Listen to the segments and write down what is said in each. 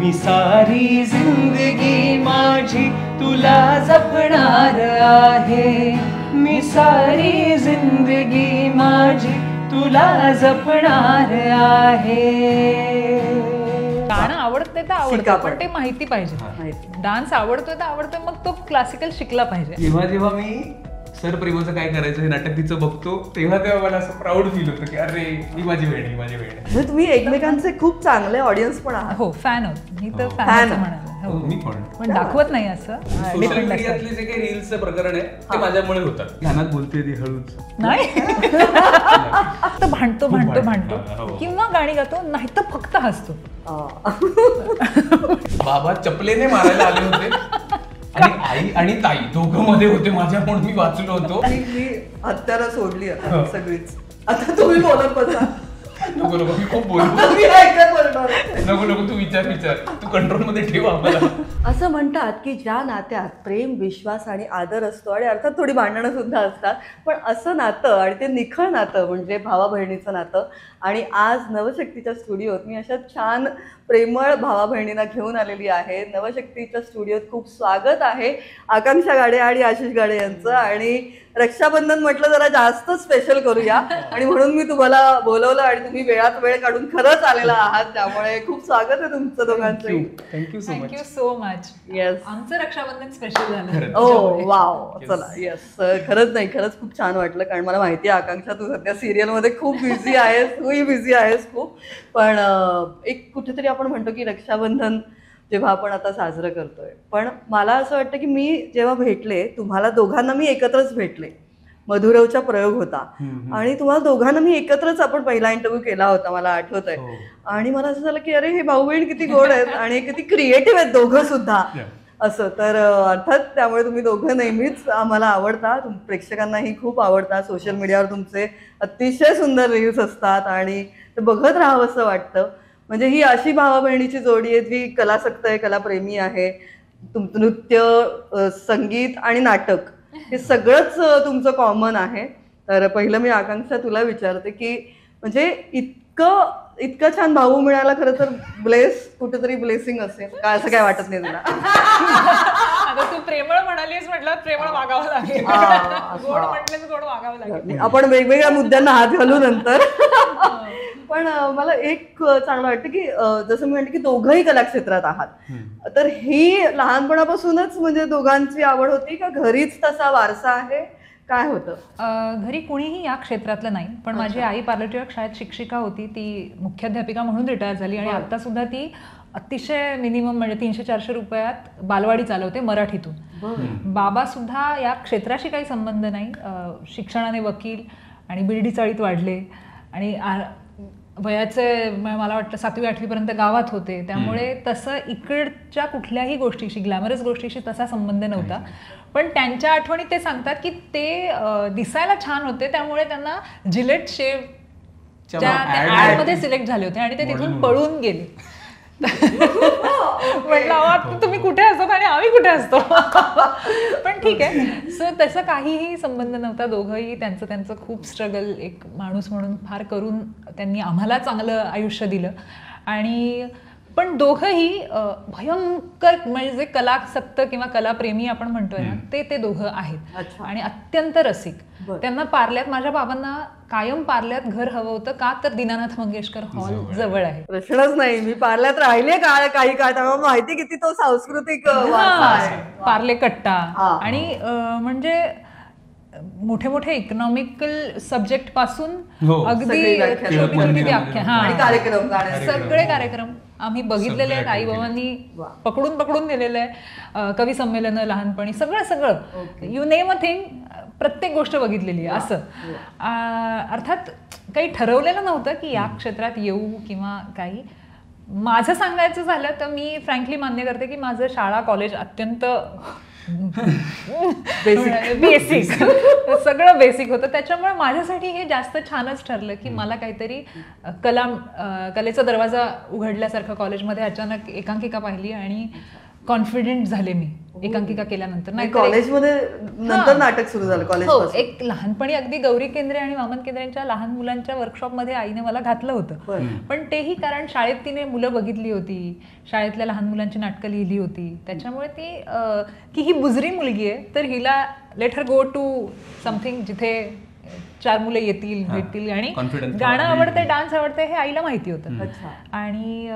मी सारी जिंदगी माझी तुला जपणार आहे, मी सारी जिंदगी माझी तुला जपणार आहे. गाणं आवडते तर आवडतं, पण ते माहिती पाहिजे. डान्स आवडतोय तर आवडतोय, मग तो क्लासिकल शिकला पाहिजे. जेव्हा जेव्हा मी सर प्रेमाचं काय करायचं हे नाटक तिचं बघतो तेव्हा मला असं प्राऊड फील होतं की अरे ही माझी बहीण, ही माझी बहीण. म्हणजे तुम्ही एकमेकांचे खूप चांगले ऑडियन्स पण आहात. हो, फॅन आहोत मी तर, फॅन म्हणाले. हो, मी पण दाखवत नाही असं. सोशल मीडियातले जे काही रील्सचं प्रकरण आहे ते माझ्यामुळे होतात. ध्यानात बोलते ती हळूच नाही तर भांडतो किंवा गाणी गातो, नाही तर फक्त हसतो. बाबा चपलेने मारायला आले होते आणि आई आणि ताई दोघं मध्ये होते माझ्या, म्हणून मी वाचलो होतो. मी हत्यारा सोडली आता सगळीच. आता तुम्ही बोलत बसा. नको नको मी खूप बोलतो. मी ऐकत बोलणार. नको नको तू विचार तू कंट्रोल मध्ये ठेव आम्हाला. असं म्हणतात की ज्या नात्यात प्रेम, विश्वास आणि आदर असतो, आणि अर्थात थोडी भांडणं सुद्धा असतात, पण असं नातं आणि ते निखळ नातं म्हणजे भावा बहिणीचं नातं. आणि आज नवशक्तीच्या स्टुडिओत मी अशा छान प्रेमळ भावा बहिणींना घेऊन आलेली आहे. नवशक्तीच्या स्टुडिओत खूप स्वागत आहे आकांक्षा गाडे आणि आशिष गाडे यांचं. आणि रक्षाबंधन म्हटलं जरा जास्त स्पेशल करूया, आणि म्हणून मी तुम्हाला बोलवलं आणि तुम्ही वेळात वेळ काढून खरंच आलेला आहात, त्यामुळे खूप स्वागत आहे तुमचं दोघांचं. Thank you so much. येस, आमचं रक्षाबंधन स्पेशल झालं. ओ वाव, चला. येस, खरंच नाही, खरंच खूप छान वाटलं, कारण मला माहिती आहे आकांक्षा तू सध्या सिरियलमध्ये खूप बिझी आहेस, तूही बिझी आहेस खूप. पण एक कुठेतरी आपण म्हणतो की रक्षाबंधन जेव्हा आपण आता साजरं करतोय, पण मला असं वाटतं की मी जेव्हा भेटले तुम्हाला दोघांना, मी एकत्रच भेटले. मधुरवचा प्रयोग होता आणि तुम्हाला दोघांना मी एकत्रच, आपण पहिला इंटरव्ह्यू केला होता मला आठवत आहे. आणि मला असं झालं की अरे हे भाऊ बहीण किती गोड आहेत आणि किती क्रिएटिव्ह आहेत दोघं सुद्धा असं. तर अर्थात त्यामुळे तुम्ही दोघं नेहमीच आम्हाला आवडता, प्रेक्षकांनाही खूप आवडता. सोशल मीडियावर तुमचे अतिशय सुंदर रील्स असतात आणि ते बघत राहावं असं वाटतं. म्हणजे ही अशी भावा बहिणीची जोडी आहे जी कलासक्त आहे, कलाप्रेमी आहे. नृत्य, संगीत आणि नाटक हे सगळंच तुमचं कॉमन आहे. तर पहिलं मी आकांक्षा तुला विचारते की म्हणजे इतकं छान भाऊ मिळाला, खरं तर कुठेतरी ब्लेसिंग असेल काय, असं काय वाटत नाही तुला? आता तू प्रेमळ म्हणालीस म्हटलं प्रेमळ वागावं लागेल, गोड म्हटलं गोड वागावं लागेल. आपण वेगवेगळ्या मुद्द्यांना हात घालू नंतर. पण मला एक चांगलं वाटतं की जसं मी म्हणते की दोघंही कलाक्षेत्रात आहात, तर ही लहानपणापासूनच म्हणजे दोघांची आवड होती का घरीच तसा वारसा आहे, काय होतं? घरी कुणीही या क्षेत्रातलं नाही, पण माझी आई पार्लर टिळक शाळेत शिक्षिका होती. ती मुख्याध्यापिका म्हणून रिटायर झाली आणि आता सुद्धा ती अतिशय मिनिमम म्हणजे 300-400 रुपयात बालवाडी चालवते मराठीतून. बाबा सुद्धा या क्षेत्राशी काही संबंध नाही, शिक्षणाने वकील आणि बिर्डी चाळीत वाढले आणि वयाचे मला वाटतं 7वी-8वी पर्यंत गावात होते, त्यामुळे तसं इकडच्या कुठल्याही गोष्टीशी, ग्लॅमरस गोष्टीशी तसा संबंध नव्हता. पण त्यांच्या आठवणीत ते सांगतात की ते दिसायला छान होते, त्यामुळे त्यांना जिलेट शेव ऍडमध्ये सिलेक्ट झाले होते आणि ते तिथून पळून गेले. म्हटलं तुम्ही कुठे असतात आणि आम्ही कुठे असतो. पण ठीक आहे, सो तसं काहीही संबंध नव्हता. दोघंही त्यांचं खूप स्ट्रगल, एक माणूस म्हणून फार करून त्यांनी आम्हाला चांगलं आयुष्य दिलं. आणि पण दोघंही भयंकर म्हणजे कलासक्त किंवा कलाप्रेमी आपण म्हणतोय ना, ते दोघं आहेत आणि अत्यंत रसिक. त्यांना पार्ल्यात, माझ्या बाबांना कायम पार्ल्यात घर हवं होतं, का तर दीनानाथ मंगेशकर हॉल जवळ आहे. प्रश्नच नाही, मी पार्ल्यात राहिले काही काळ, त्यामुळे माहिती किती तो सांस्कृतिक पार्ले कट्टा. आणि म्हणजे मोठे मोठे इकॉनॉमिकल सब्जेक्ट पासून अगदी सगळे कार्यक्रम आम्ही बघितलेले आहेत. आई बाबांनी पकडून नेलेलं आहे. कवी संमेलन लहानपणी सगळं यू नेम अ थिंग, प्रत्येक गोष्ट बघितलेली आहे. असं अर्थात काही ठरवलेलं नव्हतं की या क्षेत्रात येऊ किंवा काही. माझं सांगायचं झालं तर मी फ्रँकली मान्य करते की माझं शाळा कॉलेज अत्यंत बेसिक सगळं बेसिक होतं. त्याच्यामुळे माझ्यासाठी हे जास्त छानच ठरलं की मला काहीतरी कलेचा दरवाजा उघडल्यासारखं. कॉलेजमध्ये अचानक एकांकिका पाहिली आणि कॉन्फिडेंट झाले मी एकांकिका केल्यानंतर. नाही कॉलेजमध्ये नंतर नाटक सुरू झालं कॉलेज. हो, एक लहानपणी अगदी गौरी केंद्रे आणि वामन केंद्रेंच्या लहान मुलांच्या वर्कशॉपमध्ये आईने मला घातलं होतं. पण तेही कारण शाळेत तिने मुलं बघितली होती, शाळेतल्या लहान मुलांची नाटकं लिहिली होती, त्याच्यामुळे ती की ही बुजरी मुलगी आहे तर हिला let her go to something जिथे 4 मुलं येतील, भेटतील आणि गाणं आवडते, डान्स आवडते हे आईला माहिती होतं. आणि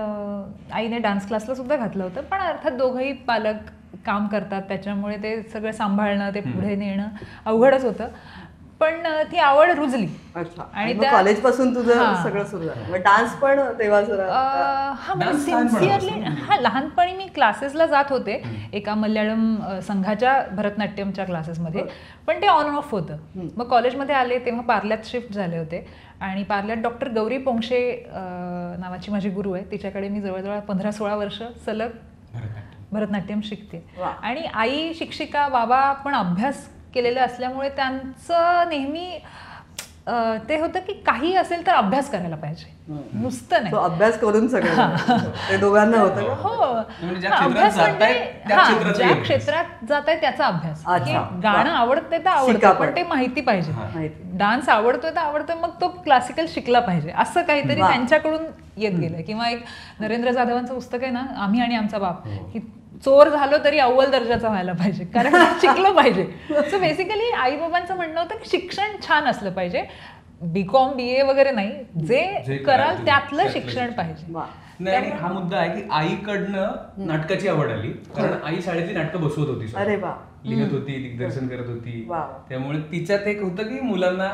आईने डान्स क्लासला सुद्धा घातलं होतं. पण अर्थात दोघंही पालक काम करतात, त्याच्यामुळे ते सगळं सांभाळणं, ते पुढे नेणं अवघडच होतं. पण ती आवड रुजली. आणि कॉलेजपासून तुझं सगळं सुरू झालं. डान्स पण तेव्हा सिन्सिअरली लहानपणी मी क्लासेसला जात होते एका मल्याळम संघाच्या भरतनाट्यमच्या क्लासेसमध्ये, पण ते ऑन ऑफ होतं. मग कॉलेजमध्ये आले तेव्हा पार्ल्यात शिफ्ट झाले होते आणि पार्ल्यात डॉक्टर गौरी पोंक्षे नावाची माझी गुरु आहे, तिच्याकडे मी जवळजवळ 15-16 वर्ष सलग भरतनाट्यम शिकते. आणि आई शिक्षिका, बाबा पण अभ्यास केलेलं असल्यामुळे त्यांचं नेहमी ते होतं की काही असेल तर अभ्यास करायला पाहिजे, नुसतं नाही. अभ्यास करून सगळं ते दोघांना होतं. हो, अभ्यास म्हणजे ज्या क्षेत्रात जात आहे त्याचा अभ्यास. गाणं आवडतंय तर आवडतं पण ते माहिती पाहिजे, डान्स आवडतोय तर आवडतोय मग तो क्लासिकल शिकला पाहिजे, असं काहीतरी त्यांच्याकडून येत गेलं. किंवा एक नरेंद्र जाधवांचं पुस्तक आहे ना, आम्ही आणि आमचा बाप, की चोर झालो तरी अव्वल दर्जाचा व्हायला पाहिजे कारण शिकलं पाहिजे. सो बेसिकली आई बाबांचं म्हणणं होतं की शिक्षण छान असलं पाहिजे, BCom BA वगैरे नाही, जे कराल त्यातलं शिक्षण पाहिजे. नाही, हा मुद्दा आहे की आईकडनं नाटकाची आवड आली कारण आई शाळेतली नाटकं बसवत होती, लिहित होती, दिग्दर्शन करत होती. त्यामुळे तिच्यात एक होतं की मुलांना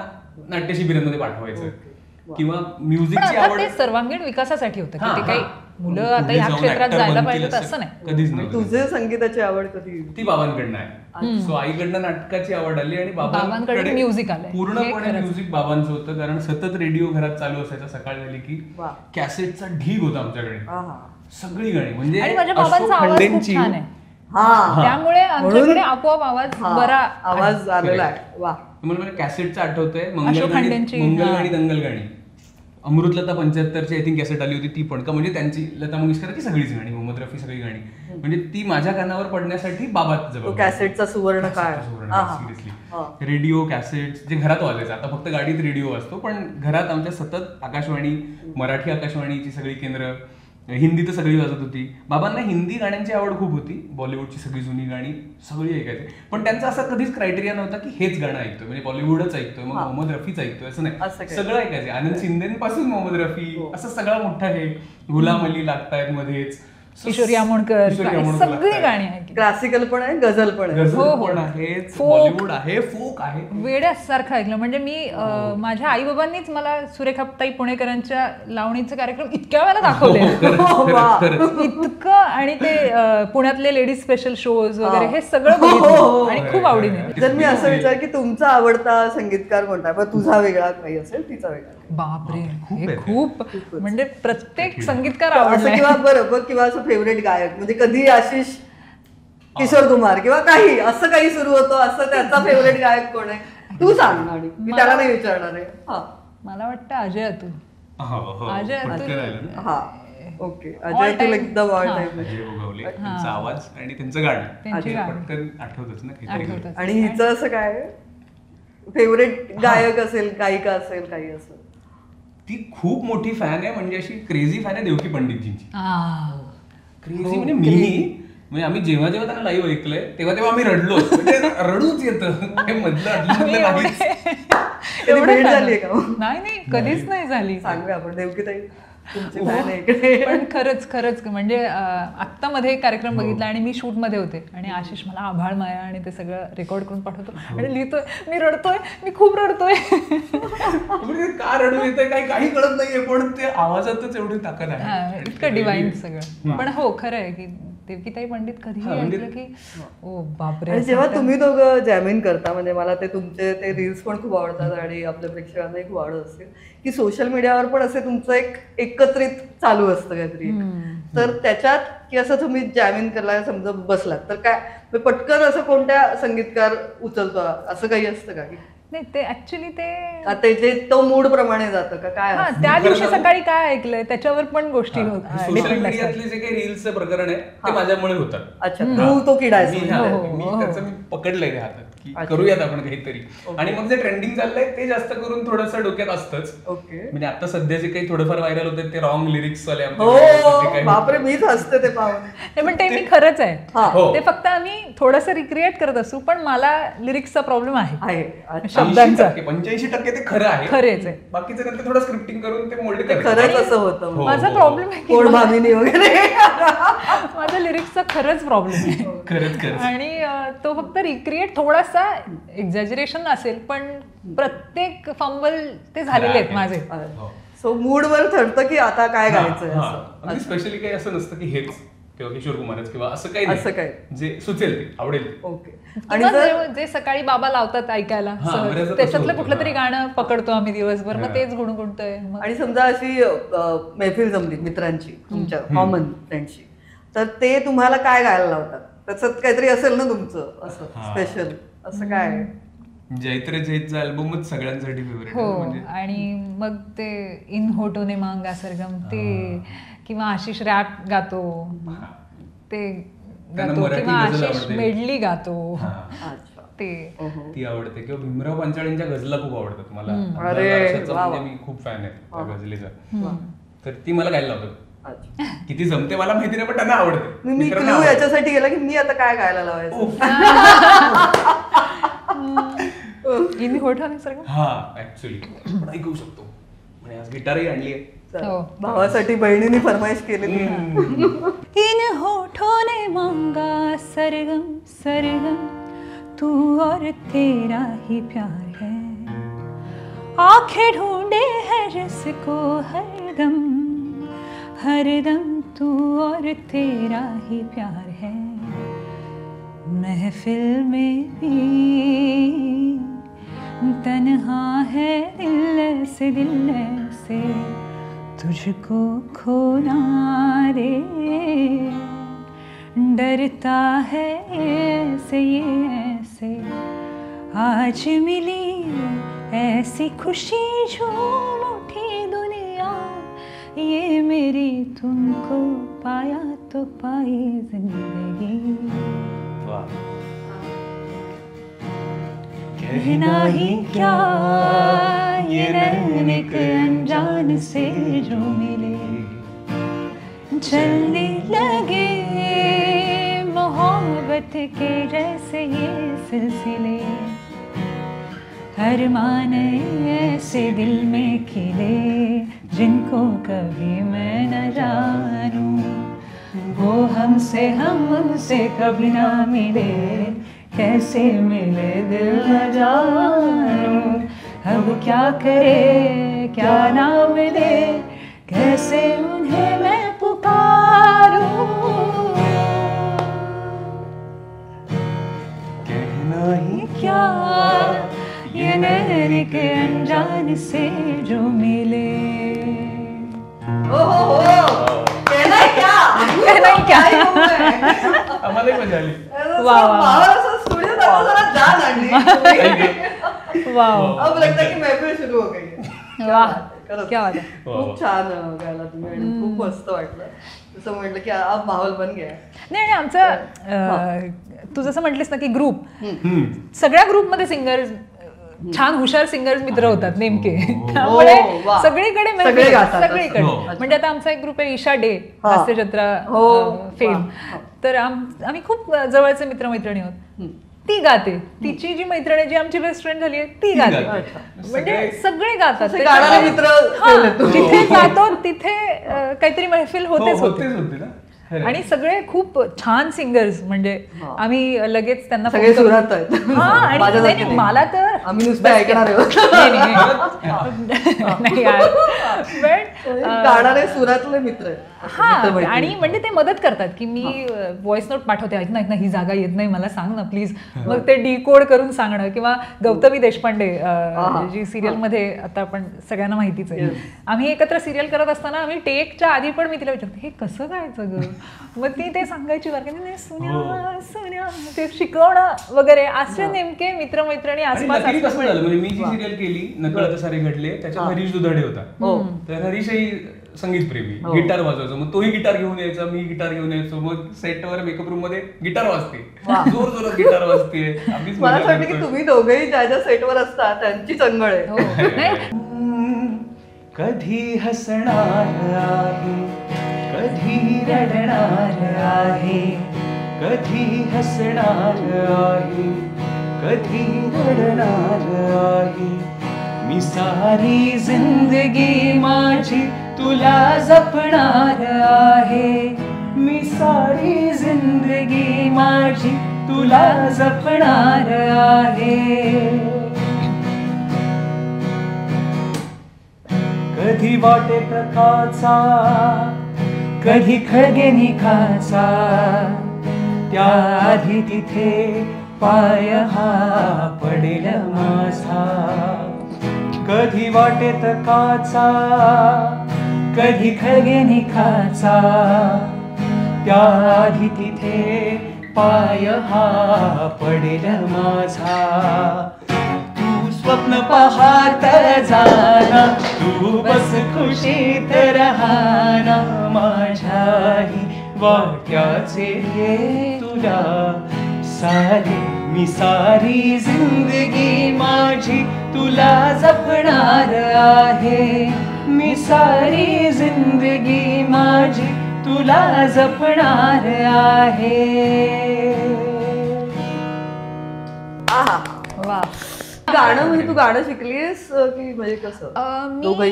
नाट्य शिबिरांमध्ये पाठवायचं किंवा म्युझिकची आवड. ते सर्वांगीण विकासासाठी होतं की ते काही मुलं आता ह्या क्षेत्रात जायला पाहिजे असं नाही. कधीच नाही. तुझे संगीताची आवड कधी? ती बाबांकडनं आहे. सो आईकडनं नाटकाची आवड आली आणि बाबांकडे म्युझिक आलं. पूर्णपणे म्युझिक बाबांचं होतं कारण सतत रेडिओ घरात चालू असायचा. सकाळ झाली की कॅसेटचा ढीग होता आमच्याकडे, सगळी गाणी. म्हणजे बाबांचा आवाज खूप छान आहे त्यामुळे आमच्याकडे आपोआप आवाज बरा आवाज आलेला आहे. वा, मला कॅसेटचं आठवतंय, मंगलगाणी दंगलगाणी, अमृतलता 75ची आय थिंक कॅसेट आली होती ती पण, का म्हणजे त्यांची लता मंगेशकरची सगळीच गाणी, मोहम्मद रफी सगळी गाणी, म्हणजे ती माझ्या कानावर पडण्यासाठी बाबाच जबाबदार. कॅसेटचा सुवर्ण काळ, सिरियसली. रेडिओ कॅसेट जे घरात वाजायचं, आता फक्त गाडीत रेडिओ वाजतो पण घरात आमच्या सतत आकाशवाणी, मराठी आकाशवाणीची सगळी केंद्र, हिंदी तर सगळी वाजत होती. बाबांना हिंदी गाण्यांची आवड खूप होती, बॉलिवूडची सगळी जुनी गाणी सगळी ऐकायचे. पण त्यांचा असा कधीच क्रायटेरिया नव्हता की हेच गाणं ऐकतोय म्हणजे बॉलिवूडच ऐकतोय मग मोहम्मद रफीच ऐकतोय, असं नाही. सगळं ऐकायचे, आनंद शिंदेपासून मोहम्मद रफी, असं सगळा मोठा हे गुलाम अली लागतायत मध्येच, किशोरी आमोणकर, सगळी गाणी आहेत. क्लासिकल पण आहे, गझल पण आहे, बॉलिवूड आहे, फोक आहे. वेड्यासारखं ऐकलं. म्हणजे मी माझ्या आई बाबांनीच मला सुरेखाताई पुणेकरांच्या लावणीचे कार्यक्रम इतक्या वेळेला दाखवले इतकं, आणि ते पुण्यातले लेडीज स्पेशल शोज वगैरे हे सगळं बघितलं आणि खूप आवडीने. जर मी असं विचार की तुमचा आवडता संगीतकार कोणता आहे, तुझा वेगळा काही असेल, तिचा वेगळा? बापरे, हे खूप म्हणजे प्रत्येक संगीतकार आवडला. किंवा बरोबर, किंवा असं फेवरेट गायक म्हणजे कधी आशिष, किशोर कुमार किंवा काही असं काही सुरू होतं, असं त्याचा फेवरेट गायक कोण आहे तू सांग आणि मी त्याला नाही विचारणार आहे. मला वाटतं अजय अतुल. अजय अतुल, हा ओके, अजय अतुल एकदम ऑल टाइम. अजय भोगवले, त्यांचा आवाज आणि त्यांचं गाणं पटकन आठवतच ना. आणि हिचं असं काय फेवरेट गायक असेल, गायिका असेल, काही असेल? ती खूप मोठी फॅन आहे, म्हणजे अशी क्रेझी फॅन आहे देवकी पंडितजींची. क्रेझी म्हणजे मी, म्हणजे आम्ही जेव्हा जेव्हा त्यांना लाईव्ह ऐकलंय तेव्हा तेव्हा आम्ही रडलो, म्हणजे रडूच येतं. भेट झाली का? नाही, कधीच नाही झाली. सांगूया आपण देवकीताई पण खरंच म्हणजे आत्ता मध्ये एक कार्यक्रम बघितला आणि मी शूट मध्ये होते आणि आशिष मला आभाळ माया आणि ते सगळं रेकॉर्ड करून पाठवतो आणि लिहितोय, मी रडतोय, मी खूप रडतोय. का रडू येतंय काही कळत नाहीये, पण ते आवाजातच एवढी ताकद आहे, इतकं डिवाईन सगळं. पण हो, खरं आहे की देवकीताई पंडित कधीही ऐकलं की ओ बापरे. जेव्हा तुम्ही दोघं जॅमिंग करता, म्हणजे मला ते तुमचे ते रील्स पण खूप आवडतात आणि आपल्या प्रेक्षकांनाही खूप आवडत असतील की सोशल मीडियावर पण असे तुमचं एक एकत्रित चालू असतं काहीतरी, तर त्याच्यात की असं तुम्ही जॅमिंग करायला समजा बसलात तर काय पटकन असं कोणत्या संगीतकार उचलतो असं काही असतं का? नाही ते ऍक्च्युली ते ते तो मूड प्रमाणे जातं का काय हा त्या दिवशी सकाळी काय ऐकलंय त्याच्यावर पण गोष्टी सोशल डिपेंड असतात. मीडियातले जे काही रील्सचं प्रकरण आहे ते माझ्यामुळे होतात. अच्छा तू तो किडा आहेस. मी त्याचं मी पकडलंय त्या हातात की करूयात आपण काहीतरी. आणि मग जे ट्रेंडिंग चाललंय ते जास्त करून थोडंसं डोक्यात असतंच. ओके. म्हणजे आता सध्या जे काही थोडंफार व्हायरल होते ते रॉंग लिरिक्स वाले हो बापरे मीच हसते ते पाहून. नाही पण ते मी खरंच आहे. हो. ते फक्त आम्ही थोडंसं रिक्रिएट करत असू पण मला लिरिक्सचा प्रॉब्लेम आहे अच्छा. शब्दांचा. 85% ते खरं आहे. खरेच आहे. बाकीचं नंतर थोडं स्क्रिप्टिंग करून ते मोल्ड करतात. खरंच असं होतं. हो, माझा हो. प्रॉब्लेम आहे की कोण भामिनी वगैरे माझा लिरिक्सचा खरंच प्रॉब्लेम आहे. खरंच आणि तो फक्त रिक्रिएट थोडासा एक्झॅजरेशन असेल पण प्रत्येक फंबल ते झालेले आहेत माझे. सो मूड वर ठरतं की आता काय गायचंय असं. स्पेशली काही असं नसतं की हेच किंवा किशोर कुमारच किंवा असं काही नाही. असं काय जे सुचेल ते आवडेल ते. ओके. आणि जे सकाळी बाबा लावतात ऐकायला सहज, त्याच्यातलं कुठलं तरी गाणं पकडतो आम्ही दिवसभर मग तेच गुणगुणतोय. आणि समजा अशी मैफिल जमली मित्रांची तुमच्या कॉमन फ्रेंडची तर ते तुम्हाला काय गायला लावतात त्याच्यात काहीतरी असेल ना तुमचं असं स्पेशल असं काय. जैत्र जैतचा अल्बमच सगळ्यांसाठी फेवरेट हो. म्हणजे आणि मग ते इन होटोने मांगा सरगम ते किंवा आशिष रॅप गातो ते गातो किंवा आशिष मेडली गातो ते ती आवडते. किंवा भीमराव पांचाळेंच्या गझला खूप आवडतात मला. मी खूप फॅन आहे त्या गझलेचा. तर ती मला गायला लावतात. किती जमते मला माहिती नाही पण त्यांना आवडते. मी क्लू याच्यासाठी गेला की मी आता काय गायला लावायचं. इन होटोने सरगम हा ऍक्च्युअली आपण ऐकू शकतो. म्हणजे आज गिटारही आणली आहे. भावासाठी बहिणीने फरमाईश केलेली. इन होठों ने मांगा सरगम सरगम तू और तेरा ही प्यार है आंखें ढूंढे है जिसको हरदम हरदम तू और तेरा ही प्यार है महफिल में भी तन्हा है दिल से तुझको खोना रे डरता है ऐसे ये ऐसे आज मिली ऐसी खुशी झूम उठी दुनिया ये मेरी तुमको पाया तो पाई जिंदगी कहना ही क्या ये नैन एक अनजान से जो मिले चलने लगे मोहब्बत के जैसे ये सिलसिले अरमान ऐसे दिल में खिले जिनको कभी मैं न जानूं वो हमसे कभी ना मिले कैसे मिले दिल न जानूं अब क्या करे क्या नाम दे कैसे उन्हें मैं पुकारूं कहना ही क्या ये नैन के अनजान से जो मिले. कहना क्या आम्हालाही मजा आली. स्टुडियो जरा जान आणली. अब लगता की महफिल सुरू हो गई. क्या बात है. खूप छान गायला तुम्ही आणि खूप मस्त वाटलं. जसं म्हटलं की अब माहोल बन गया. नाही आणि आमचं तू जसं म्हटलीस ना की ग्रुप सगळ्या ग्रुपमध्ये सिंगर्स छान हुशार सिंगर्स मित्र होतात नेमके. त्यामुळे सगळीकडे सगळीकडे म्हणजे आता आमचा एक ग्रुप आहे ईशा डे हास्य जत्रा फेम तर आम्ही खूप जवळचे मित्रमैत्रिणी आहोत. ती गाते तिची जी मैत्रीण आहे जी आमची बेस्ट फ्रेंड झाली आहे ती गाते म्हणजे सगळे गातात. जिथे जातो तिथे काहीतरी महफिल होतेच होते आणि सगळे खूप छान सिंगर्स म्हणजे आम्ही लगेच त्यांना आणि मला तर आम्ही नुसतं ऐकणार गाणारे सुरातले मित्र. हा आणि म्हणजे ते मदत करतात की मी व्हॉइस नोट पाठवते ऐक ना ही जागा येत नाही मला सांग ना प्लीज मग ते डिकोड करून सांगणं. किंवा गौतमी देशपांडे जी सिरियल मध्ये आता आपण सगळ्यांना माहितीच आहे आम्ही एकत्र सिरियल करत असताना आम्ही टेकच्या आधी पण मी तिला विचारते हे कसं गायचं ग मग ती ते सांगायची बरं सुन्या सुन्या ते शिकवणं वगैरे असे नेमके मित्रमैत्रिणी आसपास ऍक्च्युली कसं झालं म्हणजे मी जी सिरियल केली नकळत सारे घडले त्याच्यात हरीश दुधाडे होता. तर हरीशही संगीत प्रेमी, गिटार वाजवायचो. मग तोही गिटार घेऊन यायचा, मी गिटार घेऊन यायचो. मग सेटवर मेकअप रूम मध्ये गिटार वाजते, जोर जोरात गिटार वाजते. मला असं वाटतं की तुम्ही दोघेही ज्या ज्या सेटवर असता त्यांची चंगळ आहे. कधी हसणार आहे, कधी रडणार आहे, कधी हसणार आहे, कधी रडणार आहे. मी सारी जिंदगी माझी तुला जपणार आहे. मी सारी जिंदगी माझी तुला जपणार आहे. कधी वाटे प्रकाचा, कधी खळगे निखाचा, त्याआधी तिथे पाय हा पडेल माझा. कधी वाटेत काचा, कधी खळगे निखाचा, त्याआधी तिथे पाय हा पडेल माझा. तू स्वप्न पाहत जाना, तू बस खुशीत राहना. माझ्याही वाट्याचे ये तुला सारे. मी सारी जिंदगी माझी तुला जपणार आहे. मी सारी जिंदगी माझी तुला जपणार आहे. वा. गाणं म्हणजे तू गाणं शिकलीस की म्हणजे कसं? मी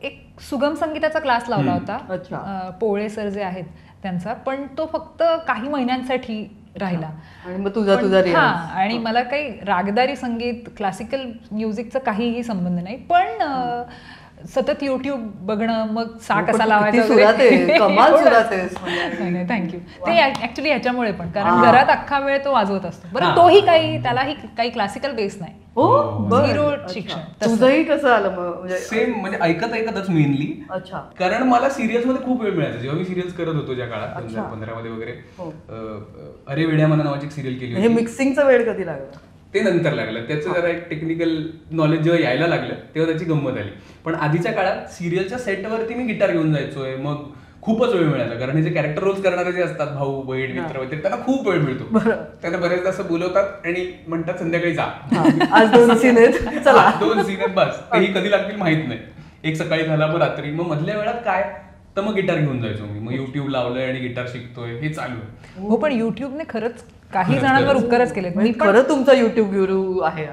एक सुगम संगीताचा क्लास लावला होता. अच्छा. पोळे सर जे आहेत त्यांचा, पण तो फक्त काही महिन्यांसाठी राहिला. आणि मग तुझा रियाज. आणि मला काही रागदारी संगीत क्लासिकल म्युझिकचा काहीही संबंध नाही. पण सतत युट्यूब बघणं, मग सा कसा लावायचा, कमाल सुरात नाही थँक्यू. ते ऍक्च्युली ह्याच्यामुळे पण, कारण घरात अख्खा वेळ तो वाजवत असतो. बरं तोही त्यालाही काही क्लासिकल बेस नाही, झिरो शिक्षण. तुझंही कसं आलं मग? सेम म्हणजे ऐकत ऐकतच मेनली. अच्छा. कारण मला सिरियल्स मध्ये खूप वेळ मिळायचा जेव्हा मी सिरियल्स करत होतो ज्या काळात 2015 मध्ये वगैरे. अरे वेड्या मना नावाची सिरियल केली होती. मिक्सिंगचा वेळ कधी लागला? ते नंतर लागलं. त्याचं जरा एक टेक्निकल नॉलेज जेव्हा यायला लागलं तेव्हा त्याची गंमत आली. पण आधीच्या काळात सिरियलच्या सेटवरती मी गिटार घेऊन जायचोय. मग खूपच वेळ मिळाला, कारण हे जे कॅरेक्टर रोल्स करणारे जे असतात, भाऊ बहीण मित्र वगैरे, त्यांना खूप वेळ मिळतो. त्यांना बरेचदा असं बोलवतात आणि म्हणतात संध्याकाळी जा, आज 2 सीन आहेत, चला 2 सीन आहेत बस. तेही कधी लागतील माहित नाही. एक सकाळी झाला, मग रात्री, मग मधल्या वेळात काय तर मग गिटार घेऊन जायचो मी. मग युट्यूब लावलंय आणि गिटार शिकतोय, हे चालू आहे. हो, पण युट्यूबने खरंच काही जणांवर उपकारच केलेत. मी पण खरं तुमचा युट्यूब गुरु आहे.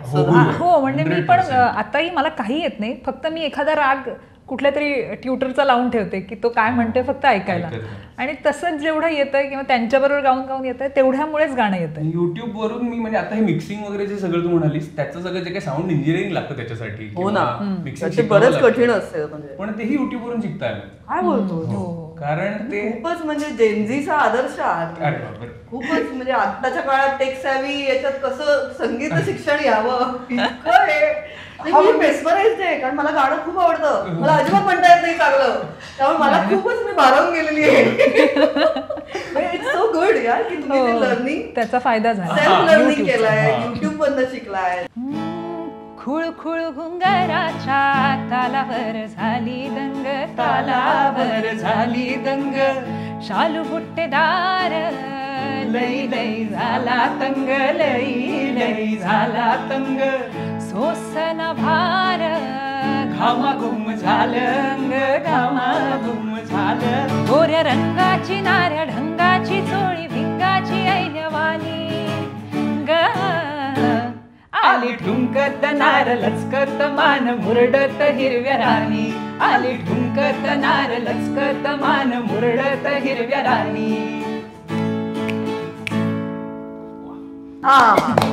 हो, म्हणजे मी पण आताही मला काही येत नाही. फक्त मी एखादा राग कुठल्या तरी ट्युटरचा लावून ठेवते की तो काय म्हणतोय फक्त ऐकायला. आणि तसंच जेवढं येतंय किंवा त्यांच्याबरोबर गाऊन येतंय तेवढ्यामुळेच गाणं येतंय. युट्यूब वरून मी म्हणजे आता हे मिक्सिंग वगैरे जे सगळं तू म्हणालीस त्याचं सगळं जे काही साऊंड इंजिनिअरिंग लागतं त्याच्यासाठी. हो ना, मिक्सिंग बरंच कठीण असतं. पण तेही युट्यूब वरून शिकता आलं. काय बोलतो? कारण ते खूपच म्हणजे जेनझीचा आदर्श आहे. खूपच म्हणजे आताच्या काळात टेक सॅव्ही याच्यात कसं संगीत शिक्षण यावं मी मेस्मराइज्ड आहे. कारण मला गाणं खूप आवडतं, मला अजिबात म्हणता येत नाही चांगलं, त्यामुळे मला खूपच मी भारावून गेलेली आहे. इट्स सो गुड यार की तुम्ही लर्निंग, त्याचा फायदा झाला, सेल्फ लर्निंग केलाय, युट्यूब मधनं शिकलाय. खुळखुळ घुंगाराच्या तालावर झाली दंग, तालावर झाली दंग, शालू बुट्टेदार लई लई झाला तंग, लई लई झाला तंग, सोसन भार घामाघूम झालं, घामाघूम झालं, गोऱ्या रंगाची नाऱ्या ढंगाची चोळी भिंगाची ऐनवानी ग, आली ठुमकत नार लचकत मान मुरडत हिरव्या राणी, आली ठुमकत नार लचकत मान मुरडत हिरव्या राणी.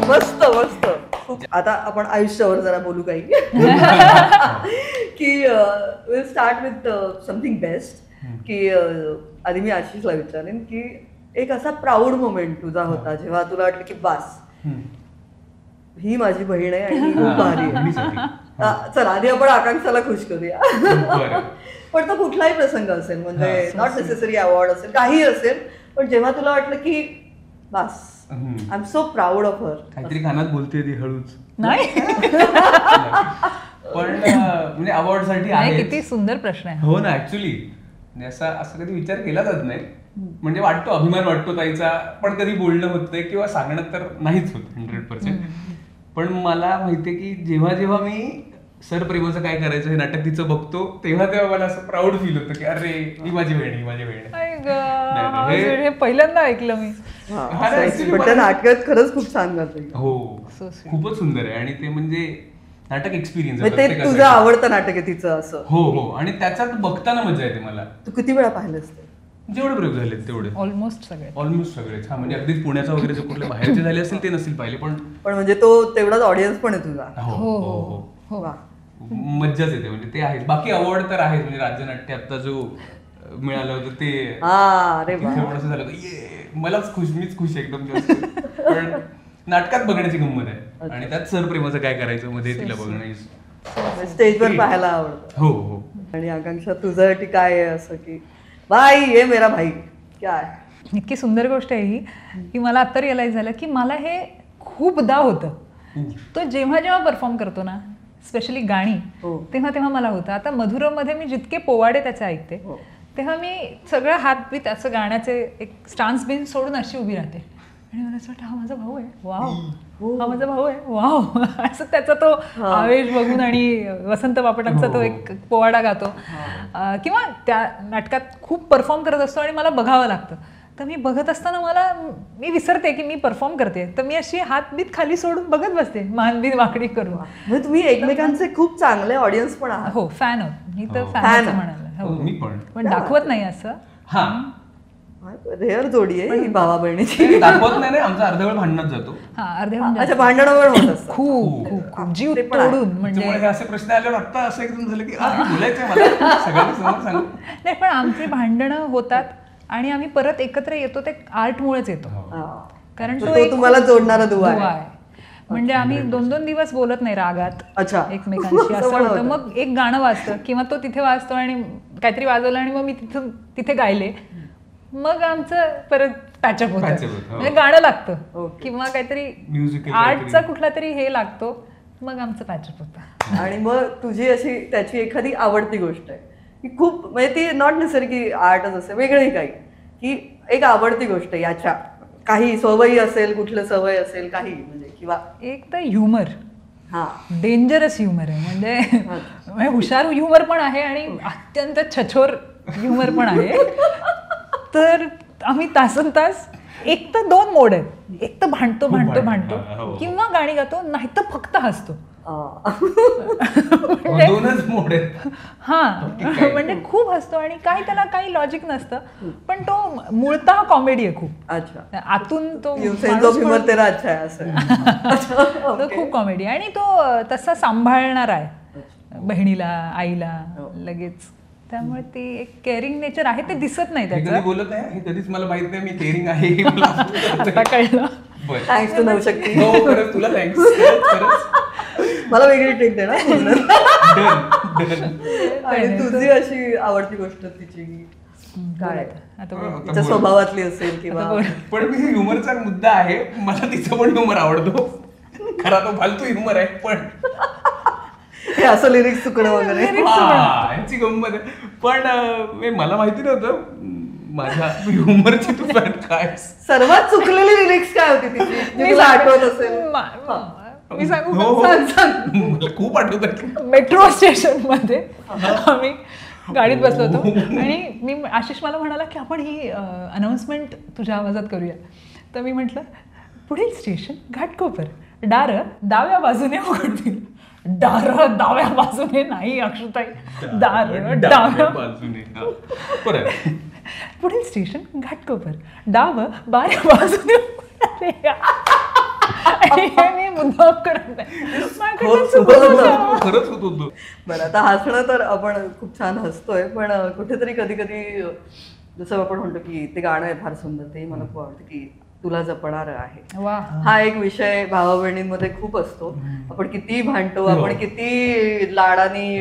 मस्त मस्त. आता आपण आयुष्यावर जरा बोलू काही की will start with something best. की आधी मी आशिषला विचारेन की एक असा प्राऊड मोमेंट तुझा होता जेव्हा तुला वाटलं की बास ही माझी बहीण आहे आणि ही खूप भारी आहे. चला आधी आपण आकांक्षाला खुश करूया. पण तो कुठलाही प्रसंग असेल, म्हणजे नॉट नेसेसरी अवॉर्ड असेल, काही असेल, पण जेव्हा तुला वाटलं की बास I am so proud of her. काहीतरी कानात बोलते ती हळूच. नाही पण म्हणजे अवॉर्ड साठी नाही, आहे. किती सुंदर प्रश्न आहे. हो ना, ऍक्च्युली असं कधी विचार केला जात नाही. म्हणजे वाटतो, अभिमान वाटतो ताईचा, पण कधी बोलणं होत नाही किंवा सांगणं तर नाहीच होत 100%. पण मला माहितीये की जेव्हा जेव्हा मी सर प्रेमाचं काय करायचं हे नाटक तिचं बघतो, तेव्हा तेव्हा मला असं प्राऊड फील होतं की अरे ही माझी बहीण, ही माझी बहीण. आई गं, हे पहिल्यांदा ऐकलं मी. पण त्या नाटकात खरंच खूप छान गाते. हो, So sweet. खूपच सुंदर आहे. आणि ते म्हणजे नाटक एक्सपिरियन्स म्हणजे ते तुझं आवडतं नाटक आहे तिचं असं. हो हो, आणि त्याच्यात बघताना मजा येते मला. तू किती वेळा पाहिलंस ते? जेवढे प्रयोग झाले तेवढे, ऑलमोस्ट सगळे. ऑलमोस्ट सगळेच. हा, म्हणजे अगदीच पुण्याचा वगैरे जो कुठले बाहेरचे झाले असतील ते नसतील पाहिले, पण म्हणजे तो तेवढाच ऑडियन्स पण आहे तुझा. हो हो हो हो हो, हो. वा. मज्जाच येते. म्हणजे ते आहेच. बाकी अवॉर्ड तर आहेच. म्हणजे राज्यनाट्य आता जो मिळालं होतं ते अरे वा. तिथे पण असं झालं ये मलाच खुश, मीच खुश एकदम जास्त. पण नाटकात बघण्याची गंमत आहे. आणि त्यात सर प्रेमाचं काय करायचं मध्ये तिला बघणं स्टेजवर पाहायला आवडतं. हो हो. आणि आकांक्षा तुझ्यासाठी काय आहे असं की भाई ये मेरा भाई काय? इतकी सुंदर गोष्ट आहे ही की मला आता रिअलाइज झालं की मला हे खूपदा होतं. तो जेव्हा जेव्हा परफॉर्म करतो ना, स्पेशली गाणी, हो. तेव्हा तेव्हा मला होतं. आता मधुरमध्ये मी जितके पोवाडे त्याचे ऐकते हो. तेव्हा मी सगळं हातबीत असं गाण्याचे एक स्टान्स बिन सोडून अशी उभी राहते आणि मला असं वाटतं हा माझा भाऊ आहे, वाव, हा माझा भाऊ आहे, वाव. असं त्याचा तो आवेश बघून. आणि वसंत बापटांचा तो एक पोवाडा गातो किंवा त्या नाटकात खूप परफॉर्म करत असतो आणि मला बघावं लागतं. तर मी बघत असताना मी विसरते की मी परफॉर्म करते, तर मी अशी हातबीत खाली सोडून बघत बसते, मानबीत वाकडी करून. म्हणजे तुम्ही एकमेकांचे खूप चांगले ऑडियन्स पण आहात. हो, फॅन आहोत मी तर, हो. Fan Fan. म्हणाले. मी पण. पण दाखवत नाही असं. हा, रेअर जोडी आहे ही भावा बहिणीची. ते दाखवत नाही. आमचा अर्धा वेळ भांडणात जातो. हा, अर्धे म्हणजे अच्छा, भांडणं पण होत असतात. खूप खूप खूप जीव ते पण आहे. तोडून. म्हणजे त्यामुळे हे असे प्रश्न आल्यावर आता असं एकदम झालं की बोलायचंय मला सगळ्यांनी समोर सांगू. नाही, पण आमची भांडणं होतात आणि आम्ही परत एकत्र येतो ते आर्टमुळेच येतो. हा. कारण तो एक तुम्हाला जोडणारा दुवा दुवा आहे. आहे. म्हणजे आम्ही 2-2 दिवस बोलत नाही रागात अच्छा. एकमेकांशी. असं असं पण होतं. होतं. मग एक गाणं वाजतं किंवा तो तिथे वाजतो आणि काहीतरी वाजवलं आणि मग मी तिथे गायले, मग आमचं परत पॅचअप होतं. Patch up होतं, हो. म्हणजे गाणं लागतं Okay. किंवा काहीतरी Musical आर्टचा काहीतरी. कुठला तरी हे लागतो, मग आमचं पॅचअप होतं. आणि मग तुझी अशी त्याची एखादी आवडती गोष्ट आहे की खूप, म्हणजे ती नॉट नेसेसरी की आर्टच असेल, वेगळंही काही, की एक आवडती गोष्ट याच्या काही सवयी असेल, कुठलं सवय असेल काही, म्हणजे किंवा एक तर ह्युमर, हा डेंजरस ह्युमर आहे. म्हणजे हुशार ह्युमर पण आहे आणि अत्यंत छछोर ह्युमर पण आहे. तर आम्ही तासनतास एक तर 2 मोड आहेत. एक तर भांडतो हो. किंवा गाणी गातो, नाही तर फक्त हसतो. दोनच मोड आहेत. हा, म्हणजे खूप हसतो आणि त्याला काही लॉजिक नसतं, पण तो मूळतः कॉमेडी आहे खूप. अच्छा, आतून तो सेन्स ऑफ ह्युमर तेरा अच्छा आहे असं. तो खूप कॉमेडी आणि तो तसा सांभाळणार आहे बहिणीला, आईला लगेच. त्यामुळे ती एक केअरिंग नेचर आहे, ते दिसत नाही हे कधी त्याचं. बोलत नाही, हे कधीच मला माहित नाही मी केअरिंग आहे हे मला आता कळलं. बरं. Thanks to Navshakti. हो, खरंच तुला थँक्स. मला वेगळी ट्रिक दे ना. डन. आणि तुझी अशी आवडती गोष्ट तिची काय आहे? आता बोल. तिच्या स्वभावातली असेल किंवा आता बोल. पण मी ह्युमरचा मुद्दा आहे, मला तिचं पण ह्युमर आवडतो. खरा तो फालतू ह्युमर आहे, पण हे असं लिरिक्स चुकणं वगैरे. यांची गंमत आहे. पण मला माहिती नव्हतं माझ्या ह्युमरची तू fan काय. सर्वात चुकलेली लिरिक्स काय होती तिची, जी तुला आठवत असेल? मी सांगू हो, का? हो. मला खूप आठवत. मेट्रो स्टेशन मध्ये आम्ही गाडीत बसलो होतो आणि आशिष मला म्हणाला की आपण ही अनाउन्समेंट तुझ्या आवाजात करूया. तर मी म्हटलं पुढील स्टेशन घाटकोपर, दार डाव्या बाजूने उघडतील. दार डाव्या बाजूने नाही अक्षताई, दार डाव्या बाजूने. परत पुढील स्टेशन घाटकोपर, डाव बाऱ्या बाजूने. मी मुद्दाम करत नाही, माझ्याकडनं चुकलं होतं. खरंच होत होतो. बरं, आता हसणं तर आपण खूप छान हसतोय, पण कुठेतरी कधी कधी जसं आपण म्हणतो की ते गाणं आहे फार सुंदर, ते मला खूप आवडतं की तुला जपणार आहे. वा. हा एक विषय भावा बहिणींमध्ये खूप असतो. आपण किती भांडतो, आपण किती लाडानी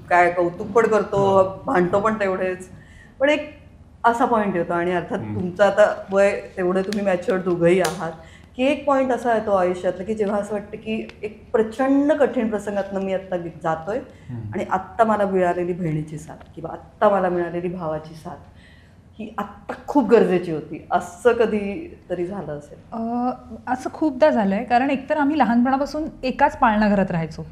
काय कौतुक पण करतो, भांडतो पण तेवढेच. पण एक असा पॉइंट येतो, आणि अर्थात तुमचं आता वय तेवढे तुम्ही मॅच्युअर्ड दोघंही आहात की एक पॉईंट असा येतो आयुष्यातला की जेव्हा असं वाटतं की एक प्रचंड कठीण प्रसंगातनं मी आत्ता जातोय आणि आत्ता मला मिळालेली बहिणीची साथ किंवा आत्ता मला मिळालेली भावाची साथ ही आत्ता खूप गरजेची होती, असं कधी तरी झालं असेल? असं खूपदा झालंय, कारण एकतर आम्ही लहानपणापासून एकाच पाळणाघरात राहायचो,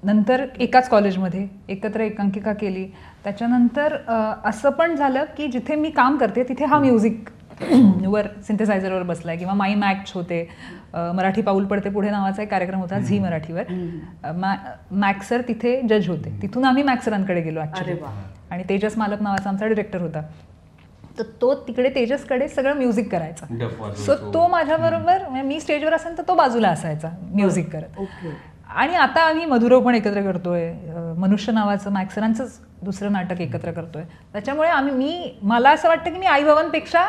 नंतर एकाच कॉलेजमध्ये एकत्र एकांकिका केली, त्याच्यानंतर असं पण झालं की जिथे मी काम करते तिथे हा म्युझिक वर सिंथेसायझरवर बसलाय किंवा माई मॅक्स होते, मराठी पाऊल पडते पुढे नावाचा एक कार्यक्रम होता झी मराठीवर, मॅक्सर तिथे जज होते, तिथून आम्ही मॅक्सरांकडे गेलो ऍक्च्युली, आणि तेजस मालक नावाचा आमचा डिरेक्टर होता, तर तो तिकडे तेजसकडे सगळं म्युझिक करायचा, सो तो माझ्याबरोबर, मी स्टेजवर असेल तर तो बाजूला असायचा म्युझिक करत. आणि आता आम्ही मधुरव पण एकत्र करतोय, मनुष्य नावाचं मॅक्सरांचंच दुसरं नाटक एकत्र करतोय, त्याच्यामुळे मला असं वाटतं की मी आई बाबांपेक्षा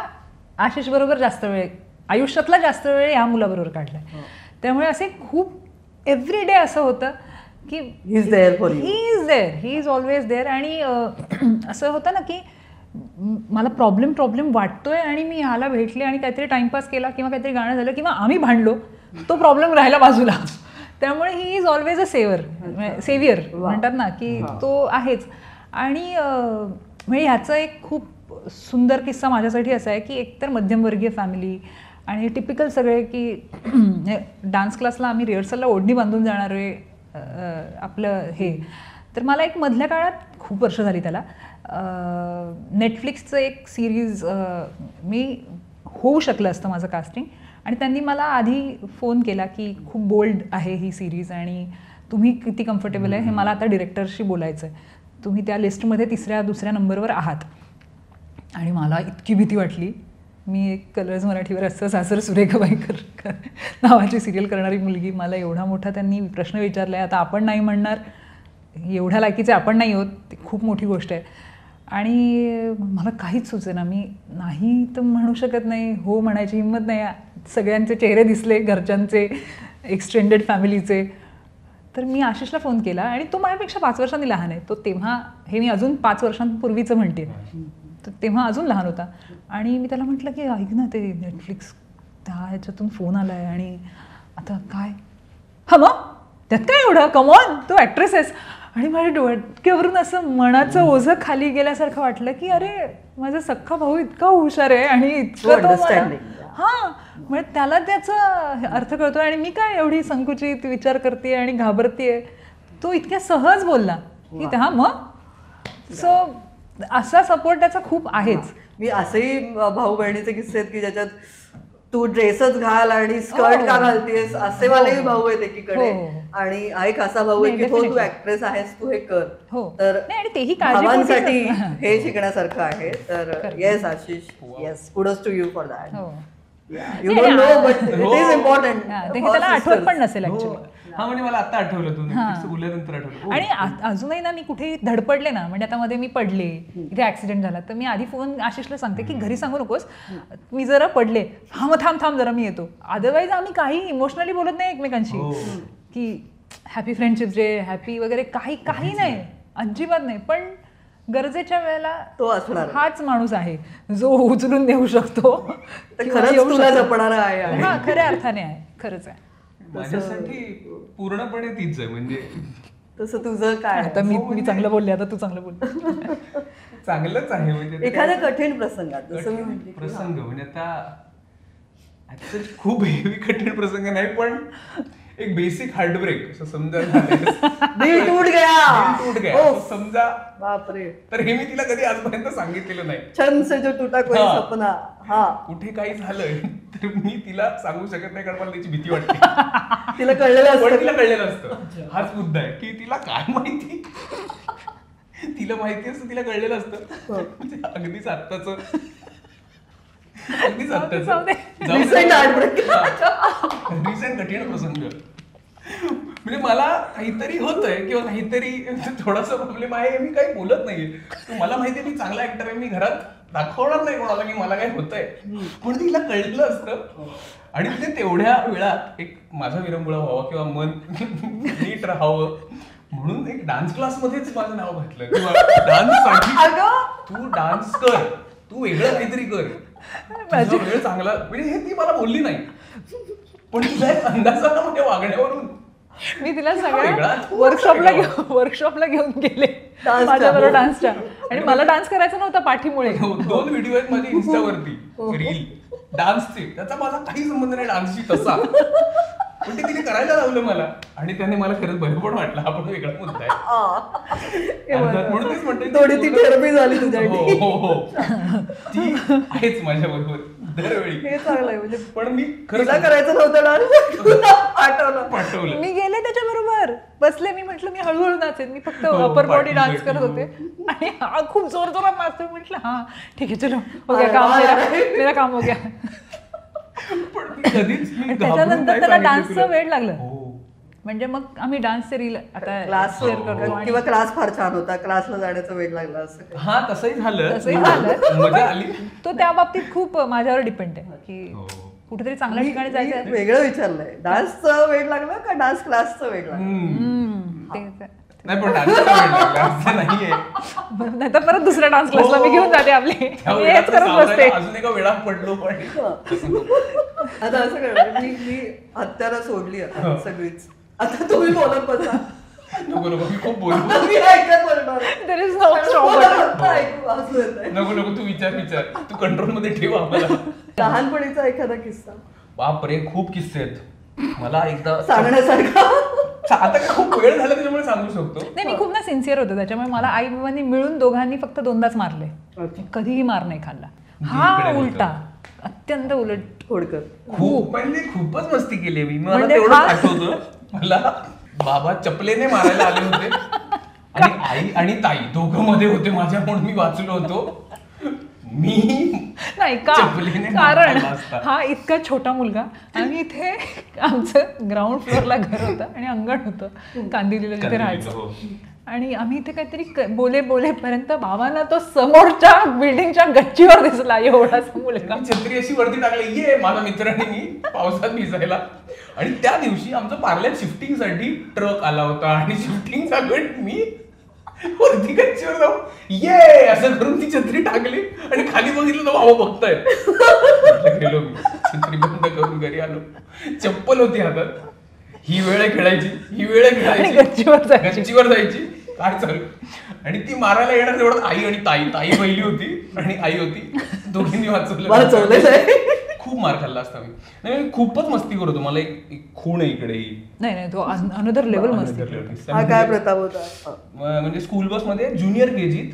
आशिष बरोबर जास्त वेळ, आयुष्यातला जास्त वेळ ह्या मुलाबरोबर काढलाय, त्यामुळे असे खूप एव्हरी डे असं होतं की ही इज ऑलवेज देअर. आणि असं होतं ना की मला प्रॉब्लेम वाटतोय आणि मी ह्याला भेटले आणि काहीतरी टाइमपास केला किंवा काहीतरी गाणं झालं किंवा आम्ही भांडलो, तो प्रॉब्लेम राहिला बाजूला, त्यामुळे he is always a saviour म्हणतात ना की तो आहेच. आणि म्हणजे ह्याचं एक खूप सुंदर किस्सा माझ्यासाठी असा आहे की एकतर मध्यमवर्गीय फॅमिली आणि टिपिकल सगळे की डान्स क्लासला आम्ही रिहर्सलला ओढणी बांधून जाणार आहे आपलं हे, तर मला एक मधल्या काळात खूप वर्ष झाली त्याला नेटफ्लिक्सचं एक सिरीज मी होऊ शकलं असतं माझं कास्टिंग, आणि त्यांनी मला आधी फोन केला की खूप बोल्ड आहे ही सिरीज आणि तुम्ही किती कम्फर्टेबल आहे हे मला आता डिरेक्टरशी बोलायचं आहे, तुम्ही त्या लिस्टमध्ये दुसऱ्या नंबरवर आहात. आणि मला इतकी भीती वाटली, मी एक कलर्स मराठीवर असं सासर सुरेखाबाईकर नावाची सिरियल करणारी मुलगी, मला एवढा मोठा त्यांनी प्रश्न विचारला आहे, आता आपण नाही म्हणणार, एवढ्या लायकीचे आपण नाही होत, ती खूप मोठी गोष्ट आहे. आणि मला काहीच सुचेना, मी नाही तर म्हणू शकत नाही, हो म्हणायची हिंमत नाही, सगळ्यांचे चेहरे दिसले, घरच्यांचे, एक्सटेंडेड फॅमिलीचे, तर मी आशिषला फोन केला आणि तो माझ्यापेक्षा 5 वर्षांनी लहान आहे, तो तेव्हा, हे मी अजून 5 वर्षांपूर्वीचं म्हणते, तर तेव्हा अजून लहान होता. आणि मी त्याला म्हटलं की ऐक ना, ते नेटफ्लिक्स त्या ह्याच्यातून फोन आला आहे आणि आता काय, हा मग त्यात काय एवढं, कमॉन तू ॲक्ट्रेस आहेस. आणि माझ्या डोक्यावरून असं मनाचं ओझं खाली गेल्यासारखं वाटलं की अरे माझा सख्खा भाऊ इतका हुशार आहे आणि इतकं हां, म्हणजे त्याला त्याचा अर्थ कळतो आणि मी काय एवढी संकुचित विचार करते आणि घाबरते, तो इतक्या सहज बोलला की हा मग. सो असा सपोर्ट त्याचा खूप आहेच. मी असेही भाऊ बहिणीचे किस्से आहेत की ज्याच्यात तू ड्रेसच घाल आणि स्कर्ट का घालतेस असे वालेही भाऊ आहेत एकीकडे, आणि एक असा भाऊ आहे की तू ऍक्ट्रेस आहेस, तू हे कर. तर भावांसाठी हे शिकण्यासारखं आहे. तर yes Ashish, yes, kudos to you for that. You don't know but it is important. त्याला आठवत पण नसेल ऍक्च्युअली. हा, म्हणजे मला आता आठवलं, तू बोलल्यानंतर आठवलं. आणि अजूनही ना मी कुठे धडपडले ना, म्हणजे आता मध्ये मी पडले, इथे ऍक्सिडेंट झाला, तर मी आधी फोन आशिषला सांगते की घरी सांगू नकोस, मी जरा पडले, हा मग थांब जरा मी येतो. अदरवाईज आम्ही काही इमोशनली बोलत नाही एकमेकांशी की हॅपी फ्रेंडशिप डे, हॅपी वगैरे, काही नाही, अजिबात नाही. पण गरजेच्या वेळेला तो असणार हाच माणूस आहे जो उचलून देऊ शकतो, खरंच तुला जपणारा आहे. हा, खऱ्या अर्थाने आहे, खरंच आहे. माझ्यासाठी पूर्णपणे तीच आहे. म्हणजे तसं तुझं काय, आता मी चांगलं बोलले, आता तू चांगलं बोल. चांगलंच आहे. म्हणजे एखाद्या कठीण प्रसंगात प्रसंग म्हणजे आता खूप हेवी कठीण प्रसंग नाही, पण एक बेसिक हार्टब्रेक असं समजा दिल टूट गया समजा, बापरे. तर हे मी तिला कधी आजपर्यंत सांगितलेलं नाही. छन से जो टूटा कोई सपना. हा, कुठे काही झालंय तर मी तिला सांगू शकत नाही, कारण मला त्याची भीती वाटते. तिला कळलेलं असतं. हाच मुद्दा आहे की तिला काय माहिती, तिला माहिती असतं, तिला कळलेलं असतं. अगदीच आत्ताच रिसेंट कठीण प्रसंग, म्हणजे मला काहीतरी होतंय किंवा काहीतरी थोडासा प्रॉब्लेम आहे, मी काही बोलत नाहीये. मला माहितीये मी चांगला ऍक्टर आहे, मी घरात दाखवणार नाही कोणाला की मला काय होतंय, पण तिला कळलं असतं. आणि तिथे तेवढ्या वेळात एक माझा विरंगुळा व्हावा किंवा मन नीट राहावं म्हणून एक डान्स क्लास मध्येच माझं नाव घातलं किंवा डान्ससाठी तू डान्स कर, तू वेगळं काहीतरी कर. तुझा वेळ चांगला म्हणजे हे ती मला बोलली नाही, पण तुझ्या एक अंदाज आला माझ्या वागण्यावरून. मी तिला वेगळा, सगळ्या थोडासा वर्कशॉपला घेऊन गेले Dance माझ्याबरोबर चा. डान्सच्या, आणि मला डान्स करायचा नव्हता पाठीमुळे. 2 व्हिडिओ आहेत माझे इन्स्टावरती रील डान्सचे, त्याचा माझा काही संबंध नाही डान्सशी तसा, पण ते तिने करायला लावलं मला आणि त्याने मला खरंच बरं पण वाटलं. हा पण वेगळा मुद्दा आहे अर्थात, म्हणून तेच म्हणते थोडी ती थेरपी झाली हो तुझ्यासाठी. हो हो ती आहेच माझ्या बरोबर दरवेळी. हे चांगलं आहे म्हणजे पण मी तिला खरंच करायचं नव्हतं डान्स, तुला पाठवलं. पाठवलं. मी गेले त्याच्याबरोबर बसले, मी म्हटलं मी हळूहळू नाचेन, मी फक्त हो, अपर बॉडी पाठी डान्स बैठी. करत होते आणि हा खूप जोर जोरात नाचतो. म्हटलं हा ठीक आहे चलो हो गया काम, मेरा काम हो गया. पण मी कधीच मी घाबरून त्याच्यानंतर नाही त्याला सांगितलं डान्सचं तुला. वेळ लागलं. हो. म्हणजे मग आम्ही डान्सचे रील आता क्लास शेअर करतो आणि किंवा क्लास फार छान होता, क्लासला जाण्याचा वेळ लागला असं काही. हा तसंही झालं, तसंही झालं. मजा आली. तो त्या बाबतीत खूप माझ्यावर डिपेंड आहे की हो. कुठेतरी चांगल्या ठिकाणी मी जायचं. वेगळं विचारलंय, डान्सचं वेळ लागलं का डान्स क्लासचं वेळ लागलं? नाही पण डान्सचा वेळ लागला असं नाहीये. नाही तर परत दुसऱ्या डान्स क्लासला मी घेऊन जाते आपली, त्या मी वेळात हेच करत सावरायला बसते. अजून एका वेळात पडलो पण आता असं करणार मी हत्यारा सोडली आता सगळीच. आता तुम्ही बोलत बसा, नको नको मी खूप बोलू. मी ऐकत बोलणार. There is no stop मला button. आता ऐकू हसू येतंय. नको नको तू विचार तू कंट्रोल मध्ये ठेव आम्हाला. लहानपणीचा एखादा किस्सा बापरे खूप किस्से आहेत. मला एकदा सांगण्यासारखा. आता काय खूप वेळ झाला त्याच्यामुळे सांगू शकतो. नाही मी खूप ना सिन्सिअर होतो, त्याच्यामुळे मला आई बाबांनी मिळून दोघांनी फक्त 2दाच मारले, कधीही मार नाही खाल्ला. हा इकडे उलटा, अत्यंत उलट. खोडकर खूप म्हणजे खूपच मस्ती केली मी. मला म्हणजे तेवढं हा- आठवतं, मला बाबा चपलेने मारायला आले होते आणि आई आणि ताई दोघं मध्ये होते माझ्या, म्हणून मी वाचलो होतो. मी नाही का, चपलीने कारण मारला असता. हा इतका छोटा मुलगा आणि इथे आमचं ग्राउंड फ्लोअरला घर होतं आणि अंगण होतं कांदिवलीला जिथे राहायचं, हो. आणि आम्ही इथे काहीतरी बोलेपर्यंत बाबांना तो समोरच्या बिल्डिंगच्या गच्चीवर दिसला एवढासा मुलगा. मी छत्री अशी वरती टाकली, ये माझा मित्र आणि मी पावसात भिजायला. आणि त्या दिवशी आमचं पार्ल्यात शिफ्टिंग साठी ट्रक आला होता आणि शिफ्टिंग चालू मी वरती गच्चीवर जाऊ ये असं करून ती छत्री टाकली आणि खाली बघितलं तर बाबा बघतायत. गेलो मी छत्री बंद करून घरी आलो. चप्पल होती हातात. ही वेळ खेळायची, ही वेळ खेळायची, गच्चीवर जायची, काय चालू. आणि ती मारायला येणार तेवढं आई आणि ताई पहिली होती आणि आई होती, दोघींनी वाचवलं. खूप मार खाल्ला असता मी. नाही मी खूपच मस्ती करतो. मला एक खूण आहे इकडे. नाही तो अनदर लेवल मस्ती. हा काय प्रताप होता. म्हणजे स्कूल बस मध्ये ज्युनियर केजीत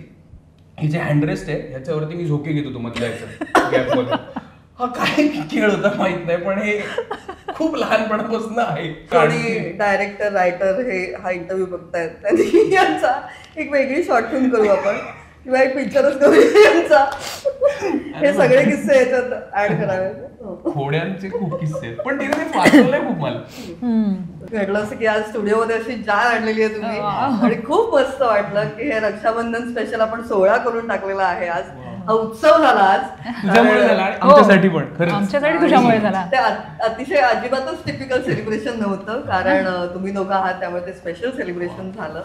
हे जे हँडरेस्ट आहे ह्याच्यावरती मी झोके घेत होतो मधल्या गॅपमध्ये. हा काय खेळ होता माहित नाही, पण हे खूप लहानपणापासून आहे. कोणी डायरेक्टर रायटर हे हा इंटरव्ह्यू बघतायत त्यांनी यांचा एक वेगळी शॉर्ट फिल्म करू आपण, किंवा एक पिक्चरच करू यांचा. हे सगळे किस्से याच्यात ऍड करावे. खोड्यांचे खूप किस्से आहेत, पण तिने ते वाचवलंय खूप मला. घडलं असं की आज स्टुडिओमध्ये अशी जाळ आणलेली आहे तुम्ही, आणि खूप मस्त वाटलं की हे रक्षाबंधन स्पेशल आपण 16 करून टाकलेला आहे. आज हा उत्सव झाला आज तुझ्यामुळे झाला आणि आमच्यासाठी पण खरंच. आमच्यासाठी तुझ्यामुळे झाला. ते अतिशय अजिबातच टिपिकल सेलिब्रेशन नव्हतं, कारण तुम्ही दोघं आहात त्यामुळे ते स्पेशल सेलिब्रेशन झालं.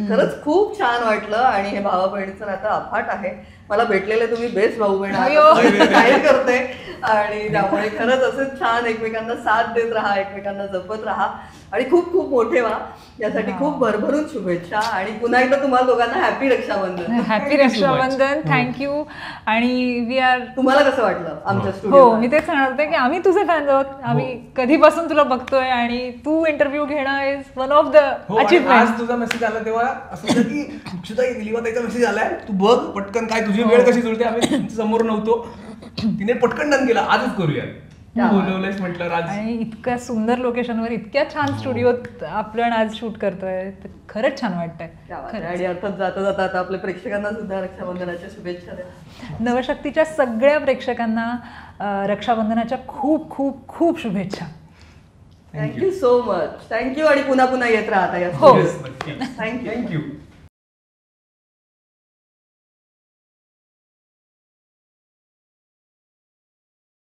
खरंच खूप छान वाटलं. आणि हे भावा बहिणीचं नातं अफाट आहे. मला भेटलेले तुम्ही बेस्ट भाऊ बहीण आहात करते, आणि त्यामुळे खरंच असं छान एकमेकांना साथ देत राहा, एकमेकांना जपत राहा आणि खूप खूप मोठे व्हा. यासाठी खूप भरभरून शुभेच्छा. आणि पुन्हा एकदा तुम्हाला दोघांना happy Rakshabandhan. Happy Rakshabandhan. Thank you. आणि वी आर. तुम्हाला कसं वाटलं आमच्या हो स्टुडिओ? मी तेच सांगणार होते की आम्ही तुझे फॅन आहोत. आम्ही कधीपासून तुला बघतोय आणि तू इंटरव्ह्यू घेणं is one of the achievement. आज तुझा मेसेज आला तेव्हा असं होतं की अक्षताई दिलीवाताईचा मेसेज आलाय, तू बघ पटकन, काय तुझी वेळ कशी जुळते, आम्ही समोर नव्हतो. तिने पटकन डन केला, आजच करूया. बोलवलंयस म्हटलं आज. आणि इतक्या सुंदर लोकेशनवर इतक्या छान स्टुडिओत आपण आज शूट करतोय, खरंच छान वाटतंय. आणि अर्थात जाता जाता आता आपल्या प्रेक्षकांना सुद्धा रक्षाबंधनाच्या शुभेच्छा द्या. नवशक्तीच्या सगळ्या प्रेक्षकांना रक्षाबंधनाच्या खूप खूप खूप शुभेच्छा. Thank you so much. थँक्यू. आणि पुन्हा पुन्हा येत राहता या. थँक्यू.